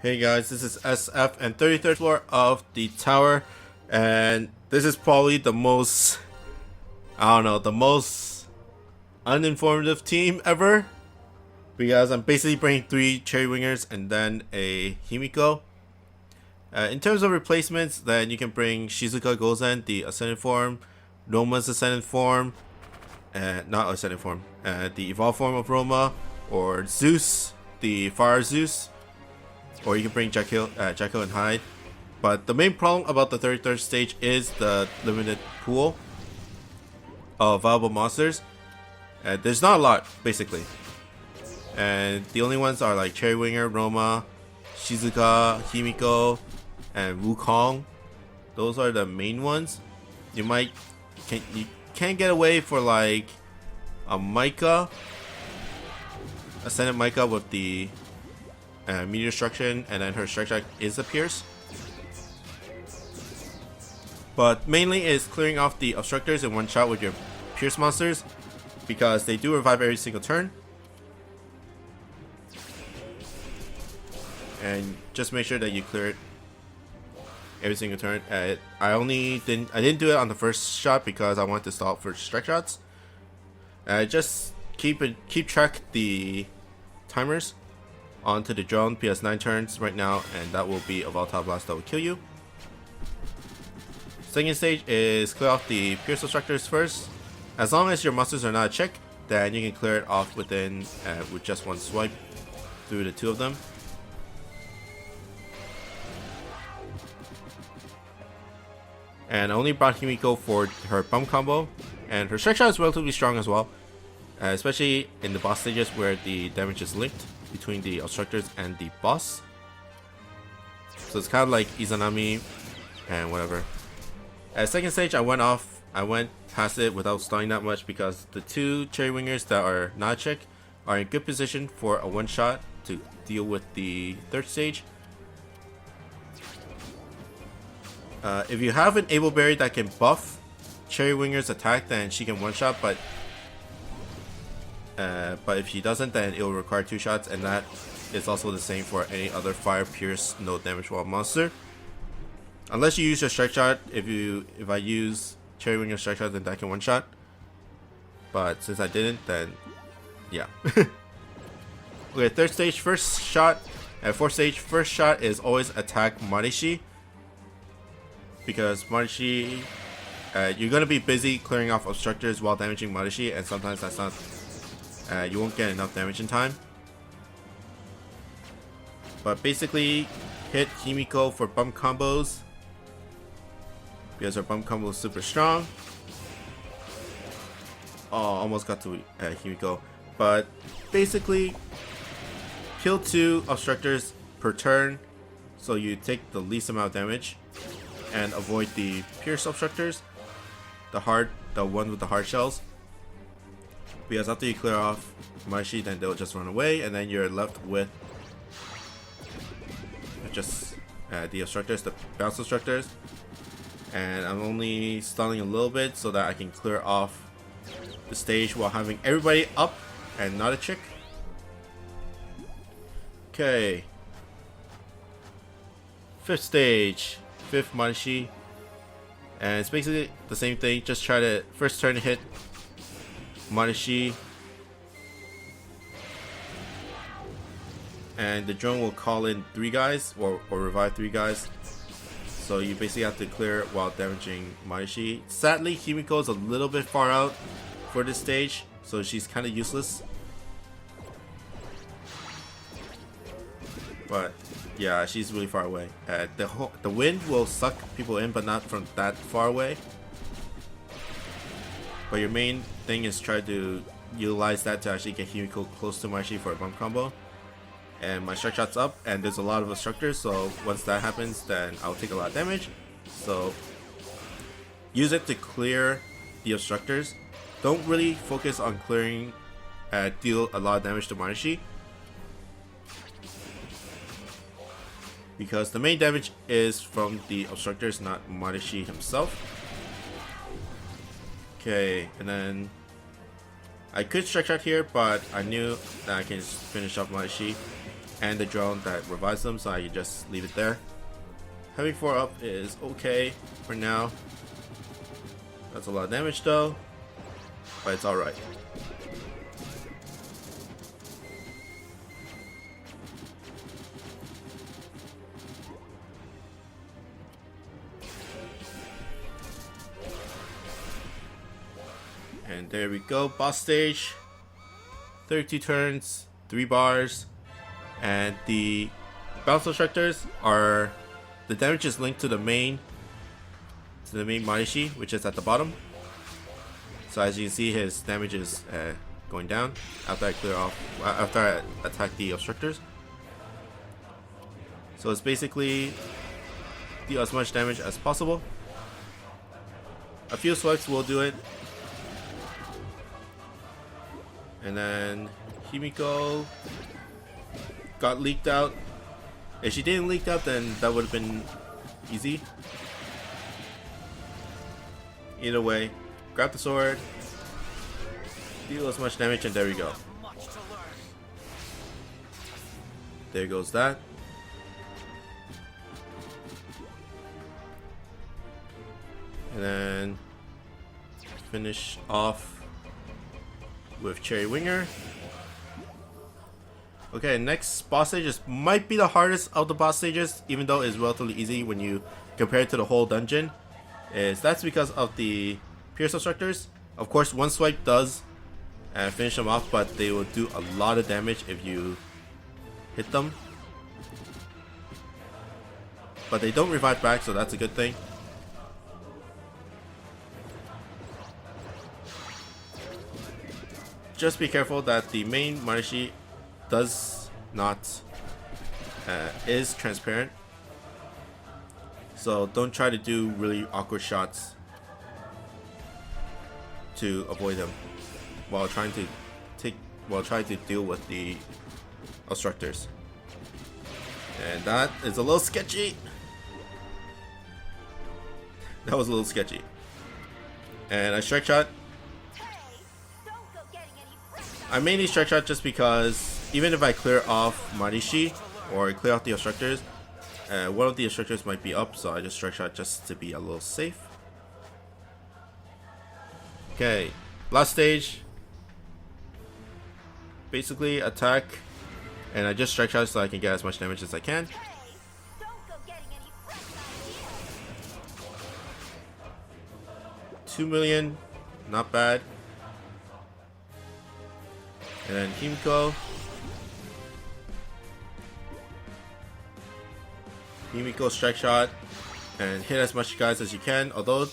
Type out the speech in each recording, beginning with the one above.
Hey guys, this is SF and 33rd floor of the tower, and this is probably the most, the most uninformative team ever, because I'm basically bringing 3 cherry wingers and then a Himiko. In terms of replacements, then you can bring Shizuka Gozen, the Ascended form, Roma's Ascended form, not Ascended form, the Evolved form of Roma, or Zeus, the Fire Zeus. Or you can bring Jekyll and Hyde. But the main problem about the 33rd stage is the limited pool of viable monsters. There's not a lot, basically. And the only ones are like Cherry Winger, Roma, Shizuka, Himiko, and Wukong. Those are the main ones. You can't get away for like a Micah, Ascended Micah with the meteor destruction, and then her strike shot is a pierce. But mainly is clearing off the obstructors in one shot with your pierce monsters, because they do revive every single turn. And just make sure that you clear it every single turn. I didn't do it on the first shot because I wanted to stall for strike shots. Just keep track the timers onto the drone. PS9 turns right now, and that will be a volatile blast that will kill you. Second stage is clear off the pierce obstructors first. As long as your monsters are not a check, then you can clear it off with just one swipe through the 2 of them. And I only brought Himiko for her bump combo, and her strike shot is relatively strong as well, especially in the boss stages where the damage is linked between the obstructors and the boss. So it's kind of like Izanami and whatever. At second stage, I went past it without stalling that much because the 2 cherry wingers that are not check are in good position for a one shot to deal with the 3rd stage. If you have an Able Berry that can buff cherry wingers attack, then she can one shot, but if she doesn't, then it will require 2 shots, and that is also the same for any other fire, pierce, no damage wall monster. Unless you use your strike shot. If I use cherry winger strike shot, then that can one shot. But since I didn't, then yeah. Okay, 3rd stage, first shot. At 4th stage, first shot is always attack Marishi, because Marishi, you're gonna be busy clearing off obstructors while damaging Marishi, and sometimes that's not. You won't get enough damage in time. But basically, hit Himiko for bump combos, because her bump combo is super strong. Oh, almost got to Himiko. But basically, kill 2 obstructors per turn, so you take the least amount of damage and avoid the pierce obstructors, the one with the hard shells. Because after you clear off Marishi, then they'll just run away, and then you're left with just the obstructors, the bounce obstructors. And I'm only stalling a little bit so that I can clear off the stage while having everybody up and not a chick. Okay. 5th stage, 5th Marishi, and it's basically the same thing. Just try to first turn to hit Marishi, and the drone will call in 3 guys or revive 3 guys. So you basically have to clear it while damaging Marishi. Sadly, Himiko is a little bit far out for this stage, so she's kind of useless. But yeah, she's really far away. The wind will suck people in, but not from that far away. But your main thing is try to utilize that to actually get Himiko close to Marishi for a bump combo. And my strike shot's up, and there's a lot of obstructors, so once that happens, then I'll take a lot of damage. So use it to clear the obstructors. Don't really focus on clearing, deal a lot of damage to Marishi, because the main damage is from the obstructors, not Marishi himself. Okay, and then I could strike shot here, but I knew that I can just finish off Marishi. and the drone that revives them, so I can just leave it there. Having 4 up is okay for now. That's a lot of damage though, but it's alright. And there we go, boss stage. 32 turns, 3 bars, and the bounce instructors are, the damage is linked to the main Marishi, which is at the bottom. So as you can see, his damage is going down after I clear off, after I attack the obstructors. So it's basically deal as much damage as possible. A few swipes will do it. And then Himiko got leaked out. If she didn't leak out, then that would have been easy. Either way, grab the sword, deal as much damage, and there we go. There goes that. And then finish off with Cherry Winger. Okay, next boss stage might be the hardest of the boss stages, even though it's relatively easy when you compare it to the whole dungeon. That's because of the Pierce Obstructors. Of course, one swipe does finish them off, but they will do a lot of damage if you hit them. But they don't revive back, so that's a good thing. Just be careful that the main Marishi does not is transparent, so don't try to do really awkward shots to avoid them while trying to deal with the obstructors. And that is a little sketchy. That was a little sketchy. And I strike shot. I mainly strike shot just because even if I clear off Marishi or clear off the obstructors, one of the obstructors might be up, so I just strike shot just to be a little safe. Okay, last stage. Basically attack, and I just strike shot so I can get as much damage as I can. $2 million, not bad. And then Himiko strike shot and hit as much guys as you can, although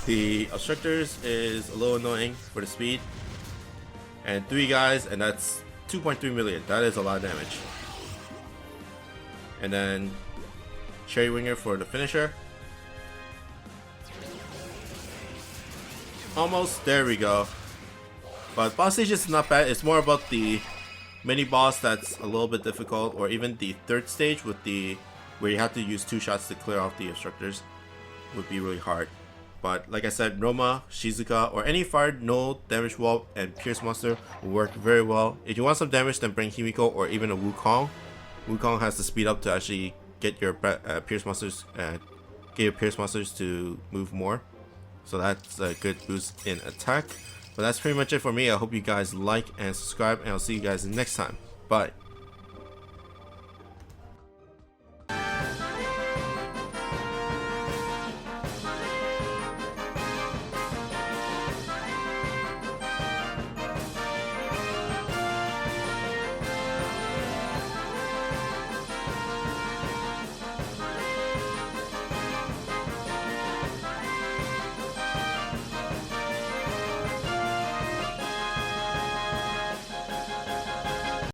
the obstructors is a little annoying for the speed. And 3 guys, and that's 2.3 million. That is a lot of damage. And then Cherry Winger for the finisher. Almost, there we go. But boss stage is not bad. It's more about the mini boss that's a little bit difficult, or even the 3rd stage with the where you have to use 2 shots to clear off the obstructors would be really hard. But like I said, Roma, Shizuka, or any fired no damage wall and Pierce monster will work very well. If you want some damage, then bring Himiko or even a Wukong. Wukong has the speed up to actually get your Pierce monsters, get your Pierce monsters to move more. So that's a good boost in attack. But that's pretty much it for me. I hope you guys like and subscribe, and I'll see you guys next time. Bye.